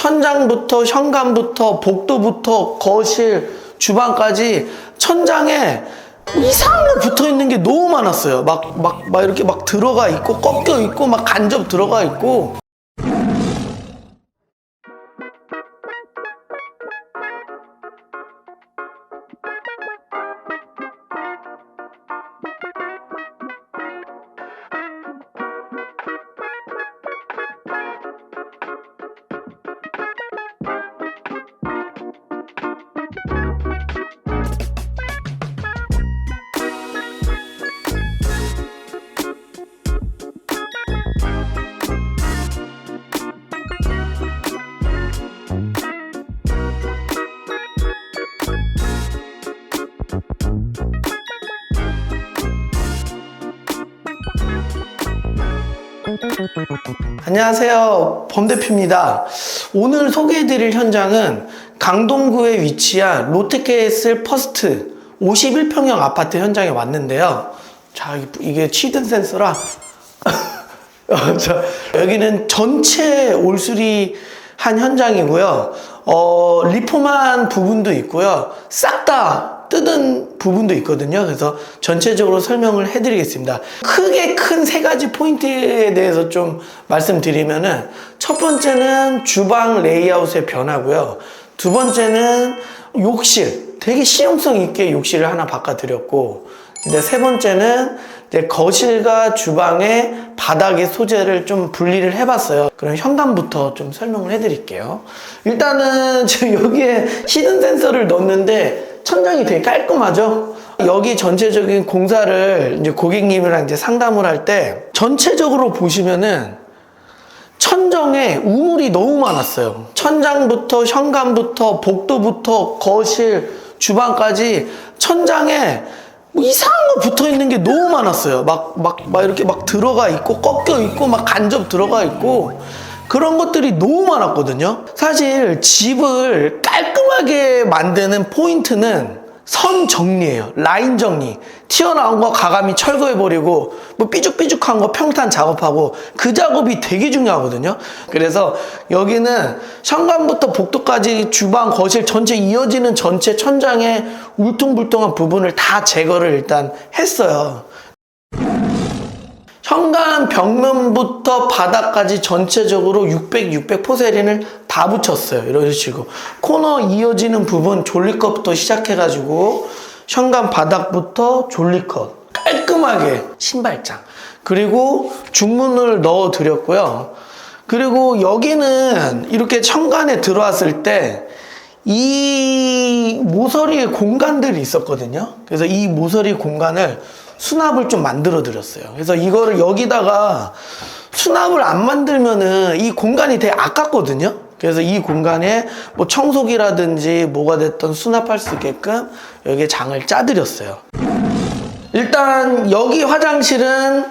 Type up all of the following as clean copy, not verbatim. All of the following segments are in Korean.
천장부터 현관부터 복도부터 거실 주방까지 천장에 이상한 거 붙어 있는 게 너무 많았어요. 막 이렇게 막 들어가 있고 꺾여 있고 막 간접 들어가 있고. 안녕하세요, 범대표입니다. 오늘 소개해드릴 현장은 강동구에 위치한 롯데캐슬 퍼스트 51평형 아파트 현장에 왔는데요. 자, 이게 취등 센서라 자, 여기는 전체 올수리 한 현장이고요. 리폼한 부분도 있고요. 싹 다 뜯은 부분도 있거든요. 그래서 전체적으로 설명을 해드리겠습니다. 크게 큰 세 가지 포인트에 대해서 좀 말씀드리면은, 첫 번째는 주방 레이아웃의 변화고요. 두 번째는 욕실, 되게 실용성 있게 욕실을 하나 바꿔드렸고, 이제 세 번째는 이제 거실과 주방의 바닥의 소재를 좀 분리를 해봤어요. 그럼 현관부터 좀 설명을 해드릴게요. 일단은 지금 여기에 히든 센서를 넣었는데 천장이 되게 깔끔하죠? 여기 전체적인 공사를 이제 고객님이랑 이제 상담을 할 때 전체적으로 보시면은 천정에 우물이 너무 많았어요. 천장부터 현관부터 복도부터 거실 주방까지 천장에 이상한 거 붙어 있는 게 너무 많았어요. 막 이렇게 막 들어가 있고 꺾여 있고 막 간접 들어가 있고 그런 것들이 너무 많았거든요. 사실 집을 깔끔하게 만드는 포인트는 선 정리예요. 라인 정리. 튀어나온 거 가감히 철거해버리고 뭐 삐죽삐죽한 거 평탄 작업하고, 그 작업이 되게 중요하거든요. 그래서 여기는 현관부터 복도까지 주방 거실 전체 이어지는 전체 천장의 울퉁불퉁한 부분을 다 제거를 일단 했어요. 현관 벽면부터 바닥까지 전체적으로 600 포세린을 다 붙였어요. 이런 식으로 코너 이어지는 부분 졸리컷부터 시작해가지고 현관 바닥부터 졸리컷 깔끔하게 신발장, 그리고 중문을 넣어 드렸고요. 그리고 여기는 이렇게 현관에 들어왔을 때 이 모서리의 공간들이 있었거든요. 그래서 이 모서리 공간을 수납을 좀 만들어 드렸어요. 그래서 이거를 여기다가 수납을 안 만들면은 이 공간이 되게 아깝거든요. 그래서 이 공간에 뭐 청소기라든지 뭐가 됐던 수납할 수 있게끔 여기에 장을 짜드렸어요. 일단 여기 화장실은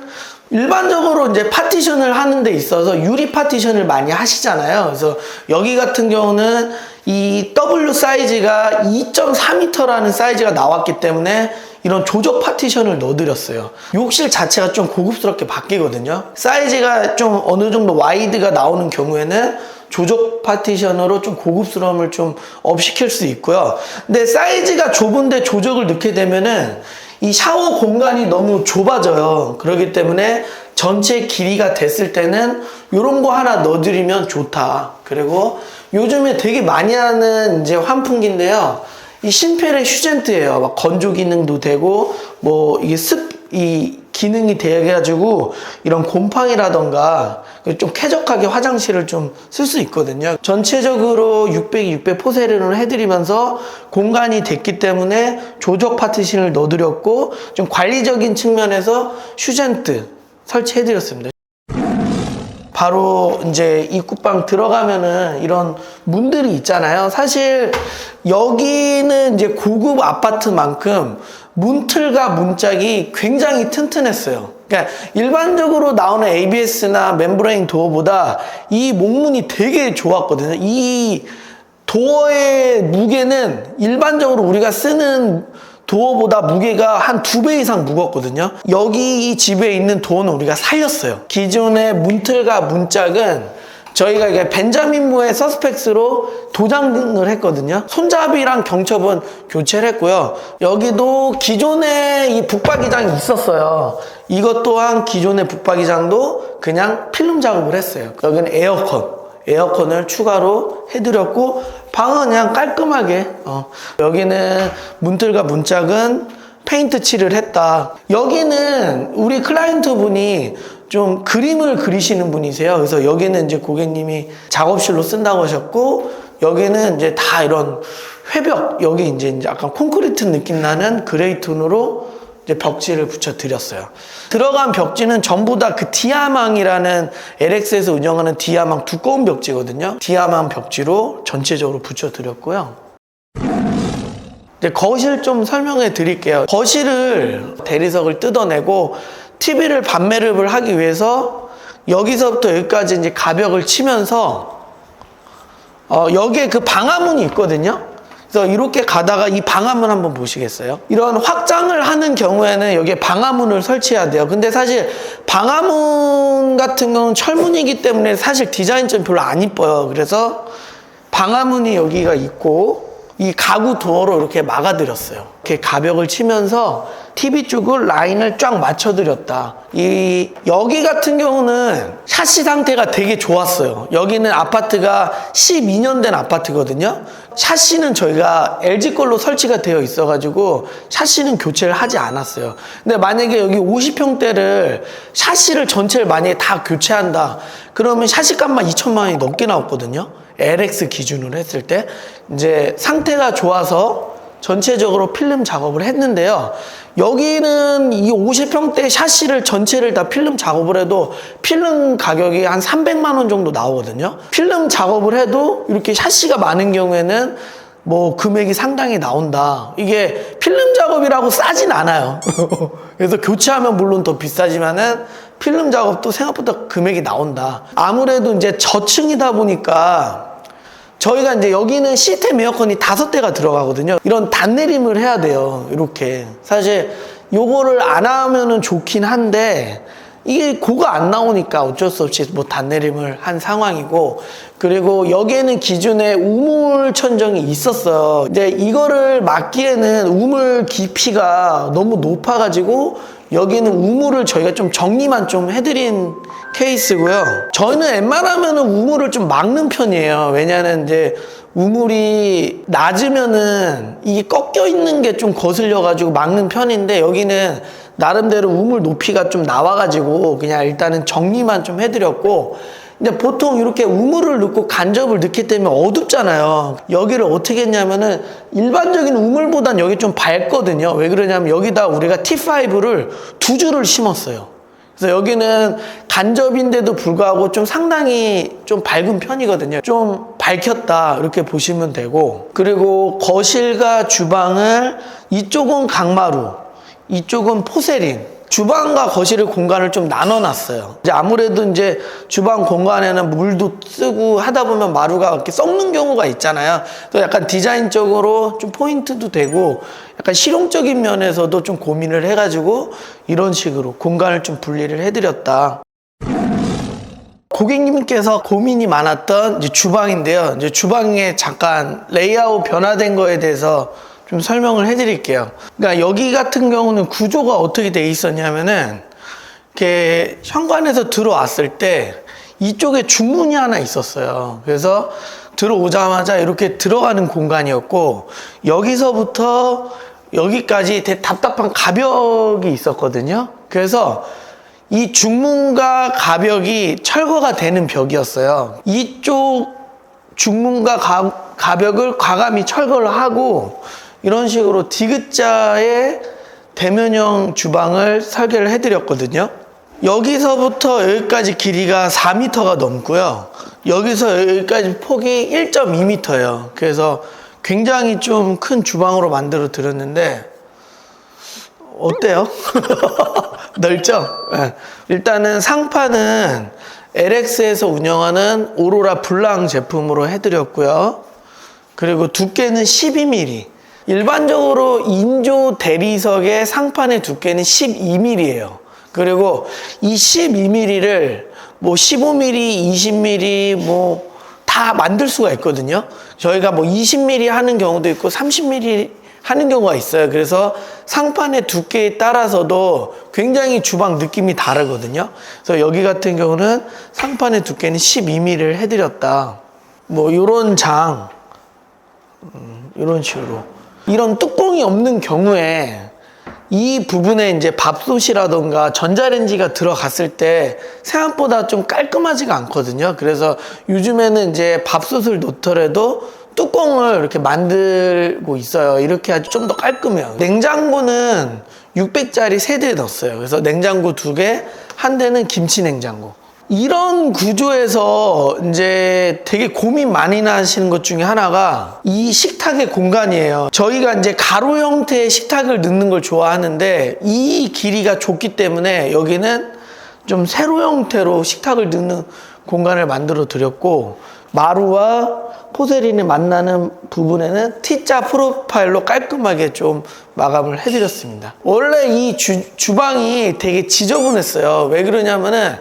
일반적으로 이제 파티션을 하는 데 있어서 유리 파티션을 많이 하시잖아요. 그래서 여기 같은 경우는 이 W 사이즈가 2.4m라는 사이즈가 나왔기 때문에 이런 조적 파티션을 넣어드렸어요. 욕실 자체가 좀 고급스럽게 바뀌거든요. 사이즈가 좀 어느 정도 와이드가 나오는 경우에는 조적 파티션으로 좀 고급스러움을 좀 업시킬 수 있고요. 근데 사이즈가 좁은데 조적을 넣게 되면은 이 샤워 공간이 너무 좁아져요. 그렇기 때문에 전체 길이가 됐을 때는 이런 거 하나 넣어드리면 좋다. 그리고 요즘에 되게 많이 하는 이제 환풍기인데요. 이 신펠의 휴젠트예요. 막 건조 기능도 되고 뭐 이게 이 기능이 돼가지고 이런 곰팡이라던가 좀 쾌적하게 화장실을 좀 쓸 수 있거든요. 전체적으로 600 포세린을 해드리면서 공간이 됐기 때문에 조적 파티션을 넣어드렸고, 좀 관리적인 측면에서 휴젠트 설치해드렸습니다. 바로 이제 입구방 들어가면은 이런 문들이 있잖아요. 사실 여기는 이제 고급 아파트만큼 문틀과 문짝이 굉장히 튼튼했어요. 그러니까 일반적으로 나오는 ABS나 멤브레인 도어보다 이 목문이 되게 좋았거든요. 이 도어의 무게는 일반적으로 우리가 쓰는 도어보다 무게가 한 2배 이상 무겁거든요. 여기 이 집에 있는 도어는 우리가 살렸어요. 기존의 문틀과 문짝은 저희가 이게 벤자민 무의 서스펙스로 도장을 했거든요. 손잡이랑 경첩은 교체를 했고요. 여기도 기존에 이 북박이장이 있었어요. 이것 또한 기존의 북박이장도 그냥 필름 작업을 했어요. 여기는 에어컨을 추가로 해드렸고, 방은 그냥 깔끔하게, 여기는 문틀과 문짝은 페인트 칠을 했다. 여기는 우리 클라이언트 분이 좀 그림을 그리시는 분이세요. 그래서 여기는 이제 고객님이 작업실로 쓴다고 하셨고, 여기는 이제 다 이런 회벽, 여기 이제 약간 콘크리트 느낌 나는 그레이 톤으로 이제 벽지를 붙여드렸어요. 들어간 벽지는 전부 다 그 디아망이라는 LX에서 운영하는 디아망 두꺼운 벽지거든요. 디아망 벽지로 전체적으로 붙여드렸고요. 이제 거실 좀 설명해 드릴게요. 거실을 대리석을 뜯어내고 TV를 반매립을 하기 위해서 여기서부터 여기까지 이제 가벽을 치면서 여기에 그 방화문이 있거든요. 그래서 이렇게 가다가 이 방화문 한번 보시겠어요? 이런 확장을 하는 경우에는 여기에 방화문을 설치해야 돼요. 근데 사실 방화문 같은 경우는 철문이기 때문에 사실 디자인점이 별로 안 이뻐요. 그래서 방화문이 여기가 있고 이 가구 도어로 이렇게 막아드렸어요. 이렇게 가벽을 치면서 TV 쪽을 라인을 쫙 맞춰드렸다. 여기 같은 경우는 샤시 상태가 되게 좋았어요. 여기는 아파트가 12년 된 아파트거든요. 샤시는 저희가 LG 걸로 설치가 되어 있어가지고 샤시는 교체를 하지 않았어요. 근데 만약에 여기 50평대를 샤시를 전체를 만약에 다 교체한다. 그러면 샤시 값만 2천만 원이 넘게 나왔거든요. LX 기준으로 했을 때 이제 상태가 좋아서 전체적으로 필름 작업을 했는데요. 여기는 이 50평대 샤시를 전체를 다 필름 작업을 해도 필름 가격이 한 300만 원 정도 나오거든요. 필름 작업을 해도 이렇게 샤시가 많은 경우에는 뭐 금액이 상당히 나온다. 이게 필름 작업이라고 싸진 않아요. 그래서 교체하면 물론 더 비싸지만은 필름 작업도 생각보다 금액이 나온다. 아무래도 이제 저층이다 보니까 저희가 이제 여기는 시스템 에어컨이 5대가 들어가거든요. 이런 단내림을 해야 돼요. 이렇게. 사실 요거를 안 하면은 좋긴 한데 이게 고가 안 나오니까 어쩔 수 없이 뭐 단내림을 한 상황이고, 그리고 여기에는 기존에 우물 천정이 있었어요. 이제 이거를 막기에는 우물 깊이가 너무 높아가지고 여기는 우물을 저희가 좀 정리만 좀 해드린 케이스고요. 저희는 웬만하면 우물을 좀 막는 편이에요. 왜냐하면 이제 우물이 낮으면은 이게 꺾여 있는 게 좀 거슬려가지고 막는 편인데, 여기는 나름대로 우물 높이가 좀 나와가지고 그냥 일단은 정리만 좀 해드렸고, 근데 보통 이렇게 우물을 넣고 간접을 넣기 때문에 어둡잖아요. 여기를 어떻게 했냐면은 일반적인 우물보단 여기 좀 밝거든요. 왜 그러냐면 여기다 우리가 T5를 2줄을 심었어요. 그래서 여기는 간접인데도 불구하고 좀 상당히 좀 밝은 편이거든요. 좀 밝혔다 이렇게 보시면 되고, 그리고 거실과 주방을 이쪽은 강마루, 이쪽은 포세린, 주방과 거실의 공간을 좀 나눠놨어요. 이제 아무래도 이제 주방 공간에는 물도 쓰고 하다 보면 마루가 이렇게 썩는 경우가 있잖아요. 또 약간 디자인적으로 좀 포인트도 되고 약간 실용적인 면에서도 좀 고민을 해가지고 이런 식으로 공간을 좀 분리를 해드렸다. 고객님께서 고민이 많았던 이제 주방인데요. 이제 주방에 잠깐 레이아웃 변화된 거에 대해서 좀 설명을 해드릴게요. 그러니까 여기 같은 경우는 구조가 어떻게 돼 있었냐면은 이렇게 현관에서 들어왔을 때 이쪽에 중문이 하나 있었어요. 그래서 들어오자마자 이렇게 들어가는 공간이었고, 여기서부터 여기까지 되게 답답한 가벽이 있었거든요. 그래서 이 중문과 가벽이 철거가 되는 벽이었어요. 이쪽 중문과 가벽을 과감히 철거를 하고 이런 식으로 디귿자의 대면형 주방을 설계를 해드렸거든요. 여기서부터 여기까지 길이가 4m가 넘고요. 여기서 여기까지 폭이 1.2m예요. 그래서 굉장히 좀 큰 주방으로 만들어 드렸는데 어때요? 넓죠? 네. 일단은 상판은 LX에서 운영하는 오로라 블랑 제품으로 해드렸고요. 그리고 두께는 12mm. 일반적으로 인조 대리석의 상판의 두께는 12mm예요. 그리고 이 12mm를 뭐 15mm, 20mm 뭐 다 만들 수가 있거든요. 저희가 뭐 20mm 하는 경우도 있고 30mm 하는 경우가 있어요. 그래서 상판의 두께에 따라서도 굉장히 주방 느낌이 다르거든요. 그래서 여기 같은 경우는 상판의 두께는 12mm를 해드렸다. 뭐 요런 장, 이런 식으로. 이런 뚜껑이 없는 경우에 이 부분에 이제 밥솥이라던가 전자레인지가 들어갔을 때 생각보다 좀 깔끔하지가 않거든요. 그래서 요즘에는 이제 밥솥을 놓더라도 뚜껑을 이렇게 만들고 있어요. 이렇게 하지 좀 더 깔끔해요. 냉장고는 600짜리 3대 넣었어요. 그래서 냉장고 2개, 한 대는 김치 냉장고. 이런 구조에서 이제 되게 고민 많이 나시는 것 중에 하나가 이 식탁의 공간이에요. 저희가 이제 가로 형태의 식탁을 넣는 걸 좋아하는데 이 길이가 좁기 때문에 여기는 좀 세로 형태로 식탁을 넣는 공간을 만들어 드렸고, 마루와 포세린이 만나는 부분에는 T자 프로파일로 깔끔하게 좀 마감을 해드렸습니다. 원래 이 주방이 되게 지저분했어요. 왜 그러냐면은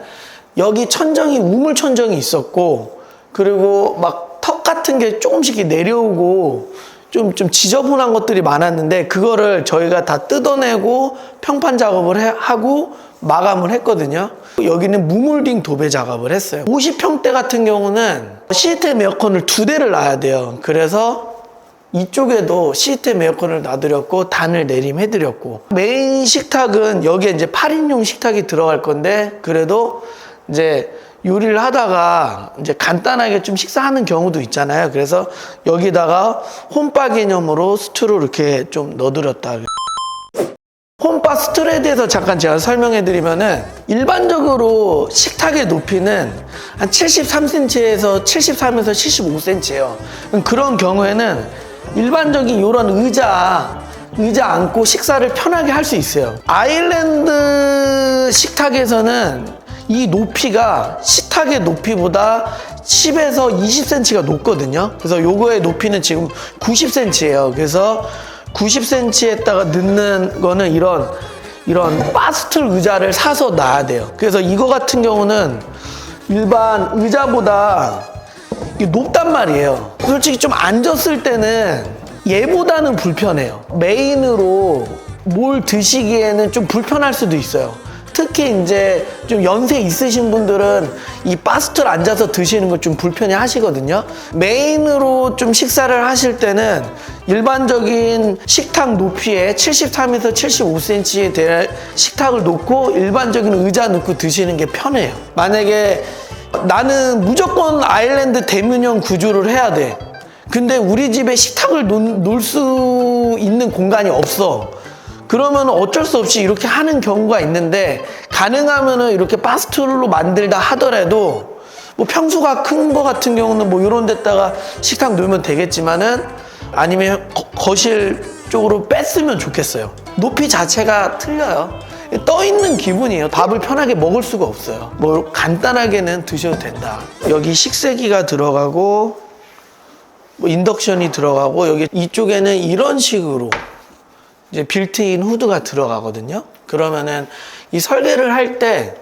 여기 천정이 우물 천정이 있었고, 그리고 막 턱 같은 게 조금씩 내려오고 좀 지저분한 것들이 많았는데 그거를 저희가 다 뜯어내고 평판 작업을 하고 마감을 했거든요. 여기는 무몰딩 도배 작업을 했어요. 50평대 같은 경우는 시스템 에어컨을 2대를 놔야 돼요. 그래서 이쪽에도 시스템 에어컨을 놔드렸고 단을 내림해드렸고, 메인 식탁은 여기에 이제 8인용 식탁이 들어갈 건데 그래도 이제 요리를 하다가 이제 간단하게 좀 식사하는 경우도 있잖아요. 그래서 여기다가 홈바 개념으로 스튜를 이렇게 좀 넣어드렸다. 홈바 스툴에 대해서 잠깐 제가 설명해 드리면은, 일반적으로 식탁의 높이는 한 73cm에서 73에서 75cm예요. 그런 경우에는 일반적인 이런 의자 앉고 식사를 편하게 할 수 있어요. 아일랜드 식탁에서는 이 높이가 식탁의 높이보다 10에서 20cm가 높거든요. 그래서 요거의 높이는 지금 90cm예요. 그래서 90cm에다가 넣는 거는 이런 바스툴 의자를 사서 놔야 돼요. 그래서 이거 같은 경우는 일반 의자보다 높단 말이에요. 솔직히 좀 앉았을 때는 얘보다는 불편해요. 메인으로 뭘 드시기에는 좀 불편할 수도 있어요. 특히 이제 좀 연세 있으신 분들은 이 바스툴 앉아서 드시는 걸 좀 불편해 하시거든요. 메인으로 좀 식사를 하실 때는 일반적인 식탁 높이에 73에서 75cm에 대한 식탁을 놓고 일반적인 의자 놓고 드시는 게 편해요. 만약에 나는 무조건 아일랜드 대문형 구조를 해야 돼. 근데 우리 집에 식탁을 놓을 수 있는 공간이 없어. 그러면 어쩔 수 없이 이렇게 하는 경우가 있는데, 가능하면은 이렇게 바스툴로 만들다 하더라도 뭐 평수가 큰 거 같은 경우는 뭐 이런 데다가 식탁 놓으면 되겠지만은, 아니면 거실 쪽으로 뺐으면 좋겠어요. 높이 자체가 틀려요. 떠 있는 기분이에요. 밥을 편하게 먹을 수가 없어요. 뭐 간단하게는 드셔도 된다. 여기 식세기가 들어가고 뭐 인덕션이 들어가고, 여기 이쪽에는 이런 식으로 이제 빌트인 후드가 들어가거든요. 그러면은 이 설계를 할 때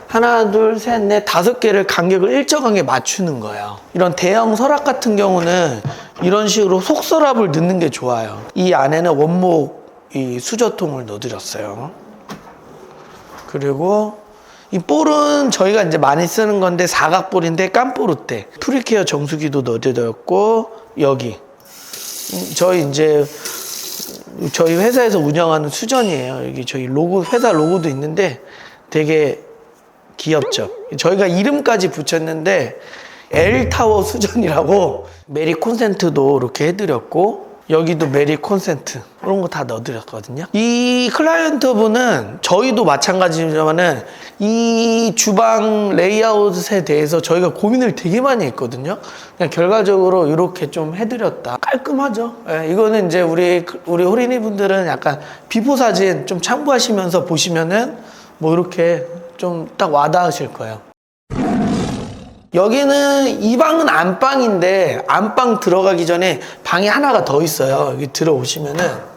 하나, 둘, 셋, 넷, 5개를 간격을 일정하게 맞추는 거예요. 이런 대형 서랍 같은 경우는 이런 식으로 속서랍을 넣는 게 좋아요. 이 안에는 원목 이 수저통을 넣어드렸어요. 그리고 이 볼은 저희가 이제 많이 쓰는 건데 사각볼인데 깜뽀르테 프리케어 정수기도 넣어드렸고, 여기 저희 회사에서 운영하는 수전이에요. 여기 저희 로고, 회사 로고도 있는데 되게 귀엽죠. 저희가 이름까지 붙였는데 L타워 수전이라고. 메리 콘센트도 이렇게 해드렸고, 여기도 메리 콘센트 이런 거 다 넣어드렸거든요. 이 클라이언트분은 저희도 마찬가지지만은 이 주방 레이아웃에 대해서 저희가 고민을 되게 많이 했거든요. 그냥 결과적으로 이렇게 좀 해드렸다. 깔끔하죠. 예, 이거는 이제 우리 호리니 분들은 약간 비포 사진 좀 참고하시면서 보시면은 뭐 이렇게 좀 딱 와닿으실 거예요. 여기는 이 방은 안방인데, 안방 들어가기 전에 방이 하나가 더 있어요. 여기 들어오시면은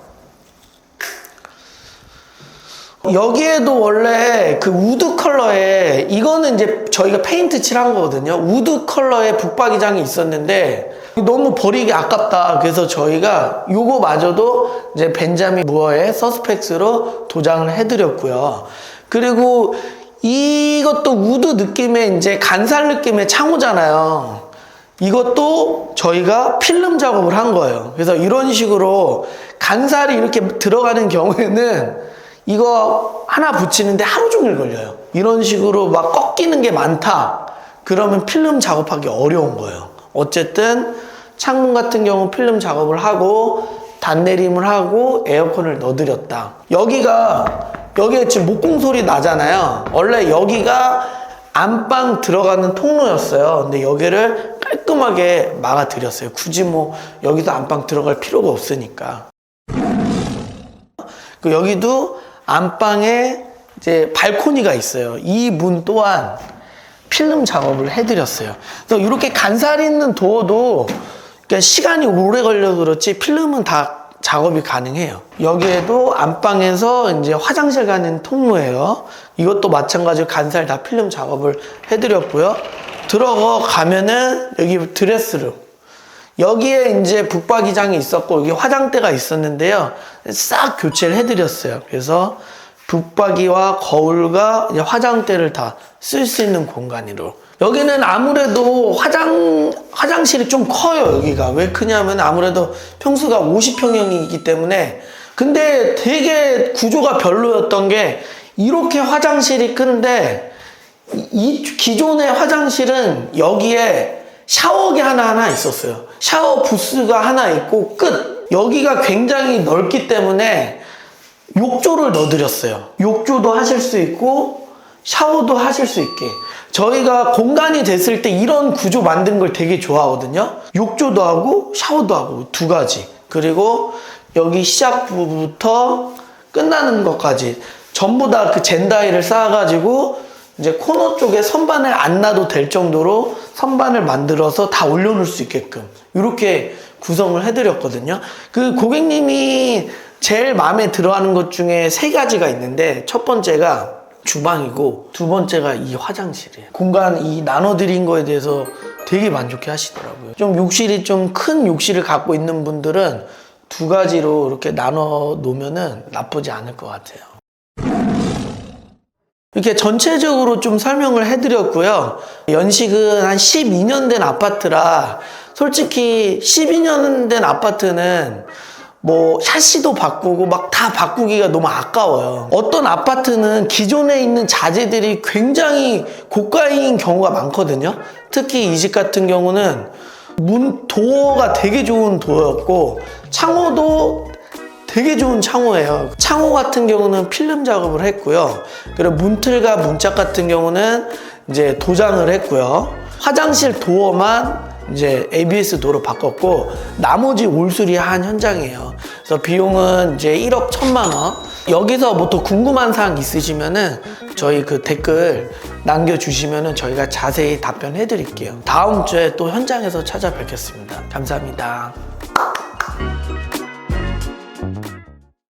여기에도 원래 그 우드 컬러에, 이거는 이제 저희가 페인트 칠한 거거든요. 우드 컬러의 북박이장이 있었는데 너무 버리기 아깝다. 그래서 저희가 요거마저도 이제 벤자민 무어의 서스펙스로 도장을 해드렸고요. 그리고 이것도 우드 느낌의 이제 간살 느낌의 창호잖아요. 이것도 저희가 필름 작업을 한 거예요. 그래서 이런 식으로 간살이 이렇게 들어가는 경우에는 이거 하나 붙이는데 하루 종일 걸려요. 이런 식으로 막 꺾이는 게 많다. 그러면 필름 작업하기 어려운 거예요. 어쨌든 창문 같은 경우 필름 작업을 하고 단내림을 하고 에어컨을 넣어드렸다. 여기에 지금 목공 소리 나잖아요. 원래 여기가 안방 들어가는 통로였어요. 근데 여기를 깔끔하게 막아드렸어요. 굳이 뭐 여기서 안방 들어갈 필요가 없으니까. 여기도 안방에 이제 발코니가 있어요. 이 문 또한 필름 작업을 해드렸어요. 그래서 이렇게 간살 있는 도어도 그러니까 시간이 오래 걸려서 그렇지 필름은 다 작업이 가능해요. 여기에도 안방에서 이제 화장실 가는 통로예요. 이것도 마찬가지로 간살 다 필름 작업을 해드렸고요. 들어가면은 여기 드레스룸. 여기에 이제 북박이장이 있었고 여기 화장대가 있었는데요. 싹 교체를 해드렸어요. 그래서 북박이와 거울과 이제 화장대를 다 쓸 수 있는 공간으로. 여기는 아무래도 화장실이 좀 커요. 여기가 왜 크냐면 아무래도 평수가 50평형이기 때문에. 근데 되게 구조가 별로였던 게 이렇게 화장실이 큰데 이 기존의 화장실은 여기에 샤워기 하나 있었어요. 샤워 부스가 하나 있고 끝. 여기가 굉장히 넓기 때문에 욕조를 넣어드렸어요. 욕조도 하실 수 있고 샤워도 하실 수 있게. 저희가 공간이 됐을 때 이런 구조 만든 걸 되게 좋아하거든요. 욕조도 하고 샤워도 하고 두 가지. 그리고 여기 시작부부터 끝나는 것까지 전부 다 그 젠다이를 쌓아가지고 이제 코너 쪽에 선반을 안 놔도 될 정도로 선반을 만들어서 다 올려놓을 수 있게끔 이렇게 구성을 해드렸거든요. 그 고객님이 제일 마음에 들어하는 것 중에 3가지가 있는데 첫 번째가 주방이고 두 번째가 이 화장실이에요. 공간 이 나눠드린 거에 대해서 되게 만족해 하시더라고요. 좀 욕실이 좀 큰 욕실을 갖고 있는 분들은 2가지로 이렇게 나눠 놓으면은 나쁘지 않을 것 같아요. 이렇게 전체적으로 좀 설명을 해드렸고요. 연식은 한 12년 된 아파트라 솔직히 12년 된 아파트는 뭐 샤시도 바꾸고 막 다 바꾸기가 너무 아까워요. 어떤 아파트는 기존에 있는 자재들이 굉장히 고가인 경우가 많거든요. 특히 이 집 같은 경우는 문 도어가 되게 좋은 도어였고 창호도 되게 좋은 창호예요. 창호 같은 경우는 필름 작업을 했고요. 그리고 문틀과 문짝 같은 경우는 이제 도장을 했고요. 화장실 도어만 이제 ABS 도어로 바꿨고 나머지 올수리한 현장이에요. 그래서 비용은 이제 1억 1,000만 원. 여기서 뭐 또 궁금한 사항 있으시면은 저희 그 댓글 남겨주시면은 저희가 자세히 답변해 드릴게요. 다음 주에 또 현장에서 찾아뵙겠습니다. 감사합니다.